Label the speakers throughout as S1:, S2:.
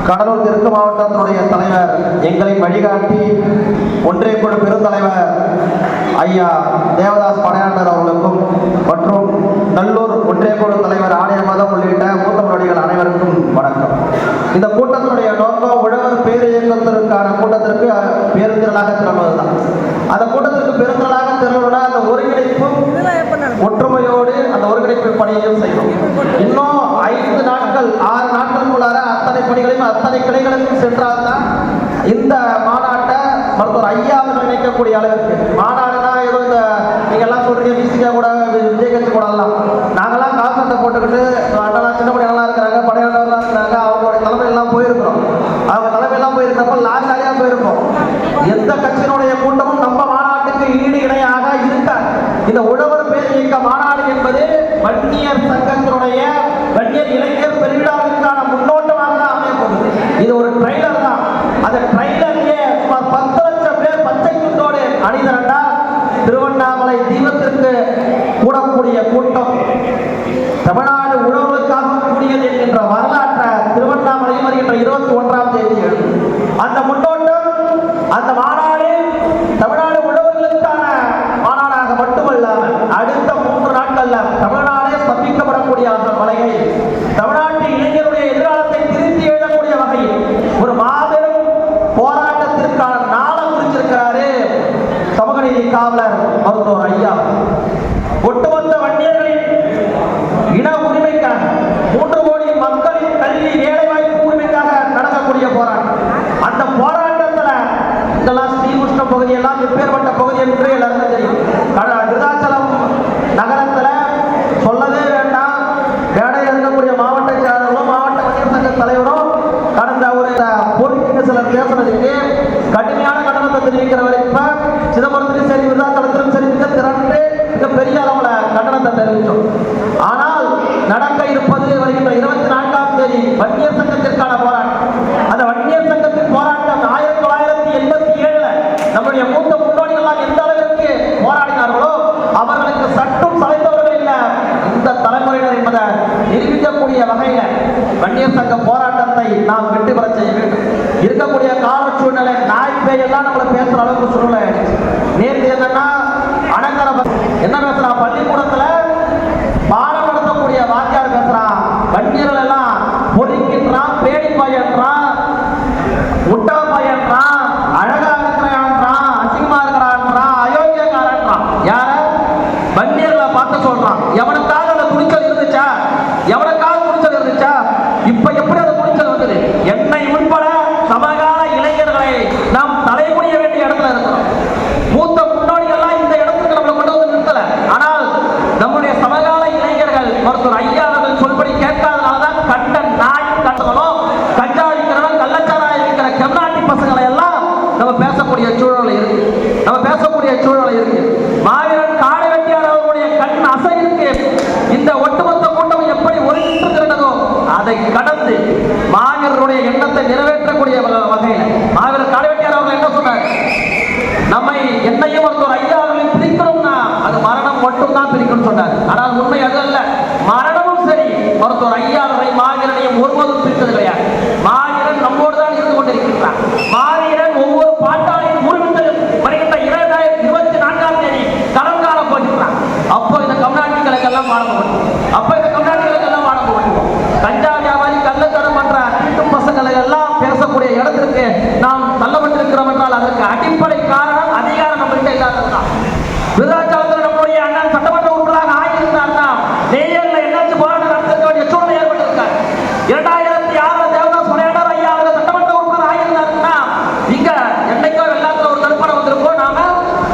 S1: கடலூர் தெற்கு மாவட்டத்தினுடைய தலைவர் எங்களை வழிகாட்டி ஒன்றிய குழு பெருந்தலைவர் ஐயா தேவதாஸ் படையாண்டர் அவர்களுக்கும் மற்றும் நல்லூர் ஒன்றிய குழு தலைவர் ஆணைய மதம் உள்ளிட்ட மூத்த முன்னோடிகள் அனைவருக்கும் வணக்கம். இந்த கூட்டத்தினுடைய நோக்கம் உழவர் பேர் இயக்கத்திற்கான கூட்டத்திற்கு பேருந்திரளாக திறப்பதுதான். அந்த கூட்டத்திற்கு பெருந்திரளாக திறவுனா அந்த ஒருங்கிணைப்பும் ஒற்றுமையோடு அந்த ஒருங்கிணைப்பு பணியையும் செய்யும். இன்னும் 5 நாட்கள் 6 நாட்களுக்குள்ளார அத்தனை பணிகளையும் அத்தனை கிளைகளுக்கும் சென்றால்தான் இந்த மாநாட்டை மருத்துவர் ஐயா அவர்கள் நினைக்கக்கூடிய அளவிற்கு மாநாடுனா ஏதோ இந்த நீங்க எல்லாம் சொல்றீங்க விசிகா கூட விஜய் கட்சி கூட எல்லாம் நாங்கெல்லாம் காசத்தை போட்டுக்கிட்டு அண்ணெல்லாம் சின்ன படையெல்லாம் இருக்கிறாங்க படையாளர்கள்லாம் இருக்கிறாங்க அவங்களுடைய தலைமையெல்லாம் போயிருக்கிறோம். அவங்க தலைமையெல்லாம் போயிருக்கிறப்ப லாஜாலியா போயிருக்கோம். எந்த கட்சியினுடைய கூட்டமும் நம்ம மாநாட்டுக்கு ஈடு இணையாக இருக்காது. இந்த உழவர் பேர் இயக்க மாநாடு என்பது வன்னியர் சங்கத்தினுடைய வன்னியர் இளைஞர் பெருவிழாவிற்கான முன்னோட்டமாக தான் அமைய போகுது. இது ஒரு ட்ரைலர் தான். அந்த ட்ரைலர்லயே 10 லட்சம் பேர் பச்சை துண்டோடு அணிதிரண்டா திருவண்ணாமலை தீபத்திற்கு கூடக்கூடிய கூட்டம் தமிழ்நாடு உழவர்களுக்காக கூடியது என்கின்ற வரலாற்றை திருவண்ணாமலையில் வருகின்ற 21ஆம் தேதி எழுதும். அந்த முன்னோட்டம் அந்த மாநாடு தமிழ்நாடு உழவர்களுக்கான மாநாடாக மட்டுமல்லாமல் அடுத்த 3 நாட்கள்ல தமிழ்நாடே ஸ்தம்பிக்கப்படக்கூடிய அந்த வகையில் தமிழ்நாட்டு இளைஞருடைய எதிர்காலத்தை திருத்தி எழுதக்கூடிய வகையில் ஒரு மாபெரும் போராட்டத்திற்கான நாளை குறிச்சிருக்கிறாரு சமூக நீதி காவலர் மருத்துவர் ஐயா. ஒட்டுமொத்த வன்னியர்களின் இன உரிமைக்காக 3 கோடி மக்களின் கல்வி வேலைவாய்ப்பு உரிமைக்காக நடக்கக்கூடிய போராட்டம். அந்த போராட்டத்துல இதெல்லாம் ஸ்ரீகிருஷ்ண பகுதி எல்லாம் எப்பேற்பட்ட பகுதி என்று எல்லாருக்கும் தெரியும். விருதாச்சலம் நகரத்துல சொல்லவே வேண்டாம். மேடையில் இருக்கக்கூடிய மாவட்ட செயலாளர்களும் மாவட்ட வன்னியர் சங்க தலைவரும் கடந்த ஒரு போலீஸ் சிலர் பேசுறதுக்கு கடுமையான கண்டனத்தை தெரிவிக்கிறவர். இப்ப சிதம்பரத்திலும் சரி விருதாச்சலத்திலும் சரி மிக திரண்டு மிக பெரிய அளவுல கண்டனத்தை தெரிவித்தோம். ஆனால் நடக்க இருப்பது வருகின்ற 24ஆம் தேதி வன்னியர் சங்கத்திற்கான போராட்டம். அந்த வன்னியர் சங்கத்தின் போராட்டம் 1987 நம்முடைய மூத்த முன்னோடிகள் எந்த அளவிற்கு போராடினார்களோ அவர்களுக்கு சட்டும் சளைத்தவர்கள் இல்ல இந்த தலைமுறையினர் என்பதை நிரூபிக்கக்கூடிய வகையில வன்னியர் சங்க போராட்டத்தை நாம் வெற்றி பெற செய்ய வேண்டும். இருக்கக்கூடிய கால சூழ்நிலை நாய் எல்லாம் நம்மள பேசுற அளவுக்கு சூழ்நிலை ஆயிடுச்சு. நேற்று என்னன்னா அணங்கர என்ன பேசுறான், பள்ளிக்கூடத்துல பாடம் நடத்தக்கூடிய வாத்தியார் பேசுறான், வன்னியர்கள் எல்லாம் பொறிக்கின்றான், பேடி பையன்றான், முட்டா பையன்றான், அழகா இருக்கிறான்றான், அசிங்கமா இருக்கிறான்றான், அயோக்கியக்காரன்றான். யார வன்னியர்களை பார்த்து சொல்றான். எவனுக்காக அந்த துணிச்சல் இருந்துச்சா? எவனுக்காக துணிச்சல் இருந்துச்சா? இப்ப எப்படி அந்த துணிச்சல் வந்தது? என்னை உட்பட சமகால இளைஞர்களை நாம் தலைமுடிய வேண்டிய இடத்துல இருக்கிறோம். மூத்த முன்னோடிகள்லாம் இந்த இடத்துக்கு நம்மளை கொண்டு வந்து நிறுத்தல. ஆனால் நம்முடைய சமகால இளைஞர்கள் மருத்துவர் ஐயா அவர்கள் சொல்படி கேட்காதனால்தான் கண்ட நாய் கண்டவனும் கஞ்சா விற்கிறவன் கள்ளச்சாராய விற்கிற கர்நாட்டி பசங்களை எல்லாம் நம்ம பேசக்கூடிய சூழலை இருக்கு. நம்ம பேசக்கூடிய சூழலை இருக்கு. மாவீரன் காடை வெட்டியார் அவர்களுடைய கண் அசைக்கு இந்த ஒட்டுமொத்த கூட்டம் எப்படி ஒருங்கிட்டிருக்கிறதோ அதை கடந்து மாவீரருடைய எண்ணத்தை நிறைவேற்றக்கூடிய வகையில் மாவீரர் காடை வெட்டியார் அவர்கள் என்ன சொன்னார்? நம்மை என்னையும் மருத்துவர் ஐயா அவர்களையும் பிரிக்கணும்னா அது மரணம் மட்டும் தான் பிரிக்கணும்னு சொன்னார். ஆனால் உண்மை அது அல்ல. மரணமும் சரி மருத்துவர் ஐயா அவர்களை மாவீரனையும் ஒருபோதும் பிரித்தது கிடையாது. மாவீரன் நம்மோடு தான் இருந்து கொண்டிருக்கிறார். மாவீரன் ஒவ்வொரு பாட்டாளியின் உரிமையிலும் வருகின்ற 2024ஆம் தேதி களம் காண போகிறார். அப்போ இந்த கம்நாட்டிகளுக்கெல்லாம் வாழப்படும். அப்போ இந்த கம்நாட்டிகளுக்கெல்லாம் வாழப்படும். கஞ்சா வியாபாரி கள்ளத்தனம் பண்ற வீட்டும் பசங்களை எல்லாம் பேசக்கூடிய இடத்திற்கு நாம் தள்ளப்பட்டிருக்கிறோம் என்றால் அதற்கு அடிப்படை காரணம் அதிகாரம் நம்மகிட்ட இல்லாததுதான். விருதாச்சலத்தில் நம்மளுடைய அண்ணன் சட்டமன்ற உறுப்பினராக ஆகியிருந்தார்னா நெய்யல்ல என்னாச்சு போராட்டம் நடத்திருக்க வேண்டிய சூழ்நிலை ஏற்பட்டிருக்காரு. 2006 தேவதாஸ் படையாண்டர் ஐயா அவர்கள் சட்டமன்ற உறுப்பினர் ஆகியிருந்தாருன்னா இங்க என்னைக்கோ வெள்ளத்துல ஒரு தடுப்பணை வந்திருக்கோம். நாம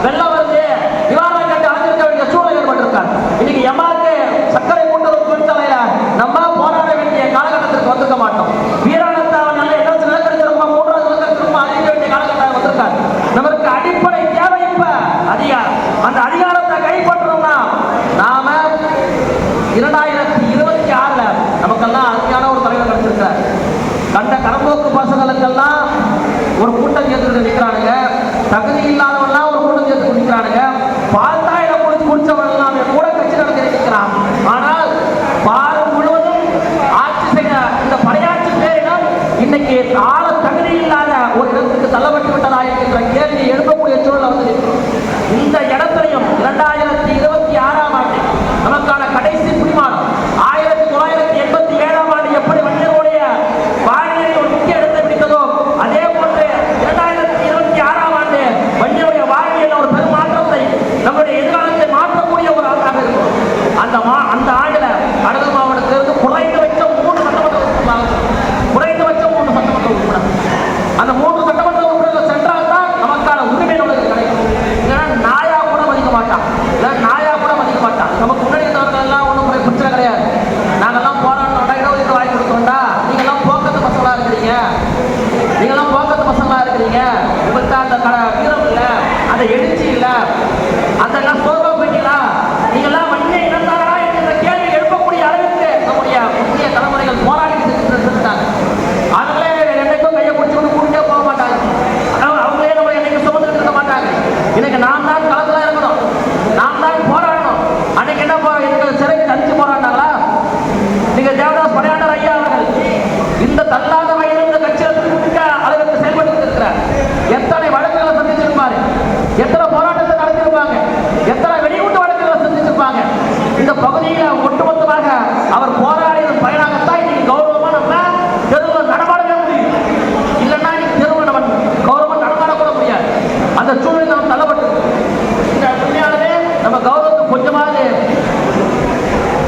S1: வெள்ளம் வந்து நிவாரணம் கட்டி அழைஞ்சிருக்க வேண்டிய சூழ்நிலை ஏற்பட்டிருக்காரு. இன்னைக்கு எம்மாருக்கு சர்க்கரை கூட்டுறவு தொழிற்சாலையில நம்ம போராட வேண்டிய காலகட்டத்திற்கு வந்துக்க மாட்டோம். வீராணத்தாவன் என்ன நிலக்கரித்திருப்போம் 3வது நிலக்கரித்திருப்போம் அறிவிக்க வேண்டிய காலகட்டம் வந்திருக்காரு. நமக்கு அடிப்படை தேவை இப்ப அதிகாரம். அந்த அதிகாரத்தை கைப்பற்றணும்னா நாம 2026 நமக்கெல்லாம் அருமையான ஒரு தலைவர் கிடைச்சிருக்கிறார். கண்ட கரம்போக்கு பசங்களுக்கெல்லாம் ஒரு கூட்டம் சேர்த்து நிற்கிறானுங்க. தகுதி இல்லாதவெல்லாம் ஒரு கூட்டம் சேர்த்து நிற்கிறானுங்க. பால்தாயில குடிச்சவன் எல்லாமே கூட கட்சி நடத்தி நிற்கிறான். ஆனால் பால் முழுவதும் ஆட்சி செய்ய இந்த படையாட்சி பேரிடம்
S2: இன்னைக்கு ஆள தகுதி இல்லாத ஒரு இடத்துக்கு தள்ளப்பட்டு விட்டதா என்கின்ற கேள்வி எழுப்பக்கூடிய சூழல் வந்து இந்த இடத்திலையும் 2026ஆம் ஆண்டு நமக்கான கடைசி குடிமானம் 1987ஆம் ஆண்டு எப்படி வன்னியருடைய வாழ்க்கையில் ஒரு முக்கிய இடத்தை பிடித்ததோ அதே போன்று 2026ஆம் ஆண்டு வன்னியருடைய வாழ்க்கையில் ஒரு பெருமாற்றத்தை நம்முடைய எதிர்காலத்தை மாற்றக்கூடிய ஒரு ஆண்டாக இருக்கும். அந்த ஆண்டுல கடலூர் மாவட்டத்திலிருந்து குறைந்தபட்சம் 3 சட்டமன்ற உறுப்பினர்கள் அந்த 3 சட்டமன்ற உறுப்பினர்கள் சென்றால் தான் நமக்கான உரிமை நம்மளுக்கு கிடைக்கும். ஏன்னா நாயா கூட மதிக்க மாட்டான், நமக்கு முன்னாடி இருந்தவர்கள் எல்லாம் ஒன்றும் பிரச்சனை கிடையாது. நாங்கெல்லாம் போராட்டம் இடஒதுக்கீடு வாங்கி கொடுத்தோம்டா, நீங்கெல்லாம் போக்கத்து பசங்களா இருக்கிறீங்க, உங்கள்கிட்ட அந்த வீரம் இல்லை, அந்த எழுச்சி இல்லை, அதெல்லாம் சோர்வா போயிட்டீங்களா, நீங்கெல்லாம் வன்னிய இனத்தாரா என்கிற கேள்வி எழுப்பக்கூடிய அளவிற்கு நம்முடைய முக்கிய தலைமுறைகள் போராடி செஞ்சுட்டாங்க. அவங்களே என்னைக்கும் கையை பிடிச்சிட்டு கூட்டிட்டே போக மாட்டாங்க, அவங்களே நம்ம என்னைக்கு சுமந்துட்டு இருக்க மாட்டாங்க. இன்னைக்கு நாம் தான் களத்துல இருக்கணும், நாம் தான் போராடணும். அன்னைக்கு என்ன எங்களுக்கு சிறைக்கு தனிச்சு போராடினாங்களா? நீங்க தேவதாஸ் படையாண்டர் ஐயா அவர்கள் இந்த தள்ளாத வகையில் இந்த கட்சியில் அளவுக்கு செயல்பட்டு இருக்கிறார். எத்தனை வழக்குகளை சந்திச்சிருப்பாரு, எத்தனை போராட்டத்தை நடத்திருப்பாங்க, எத்தனை வெடிகுண்டு வழக்குகளை சந்திச்சிருப்பாங்க. இந்த பகுதியில் ஒட்டுமொத்தமாக அவர் போராடியதன் பயனாகத்தான் இன்னைக்கு கௌரவமா நம்ம தெருவில் நடமாடவே முடியும். இல்லைன்னா இன்னைக்கு தெருவில் நம்ம கௌரவமா நடமாடக்கூட முடியாது. அந்த சூழலில் நம்ம தள்ளப்பட்டு இந்த உண்மையானவே நம்ம கௌரவத்துக்கு கொஞ்சமாவது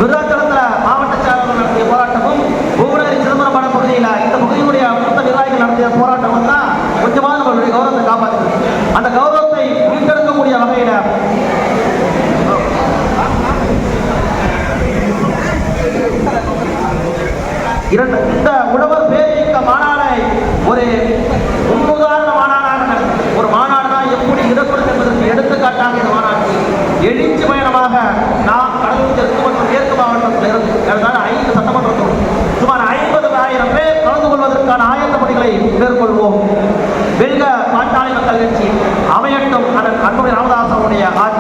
S2: விருதாச்சலத்தில் மாவட்ட செயலாளர் நடத்திய போராட்டமும் ஊரடி சிதம்பரம் பட பகுதியில் இந்த பகுதியுடைய மொத்த நிர்வாகிகள் நடத்திய போராட்டமும் தான் கொஞ்சமாக நம்மளுடைய கௌரவத்தை காப்பாற்றுது. அந்த கௌரவத்தை மீட்டெடுக்கக்கூடிய வகையில் இந்த உழவர் பேரியக்க மாநாடை ஒரு முன்னுதாரண மாநாடாக நடத்தி ஒரு மாநாடு தான் எப்படி இடப்படும் என்பதற்கு எடுத்துக்காட்டாக இந்த மாநாடு எழுச்சி பயணமாக நாம் கடலூர் தெற்கு மற்றும் மேற்கு மாவட்டத்தில் இருந்து 5 சட்டமன்ற சுமார் 50,000 பேர் கலந்து கொள்வதற்கான ஆயத்த பணிகளை மேற்கொள்வோம். வெல்க பாட்டாளி மக்கள் கட்சி அமையட்டும். அதன் அன்புடைய ராமதாஸ் அவருடைய ஆட்சி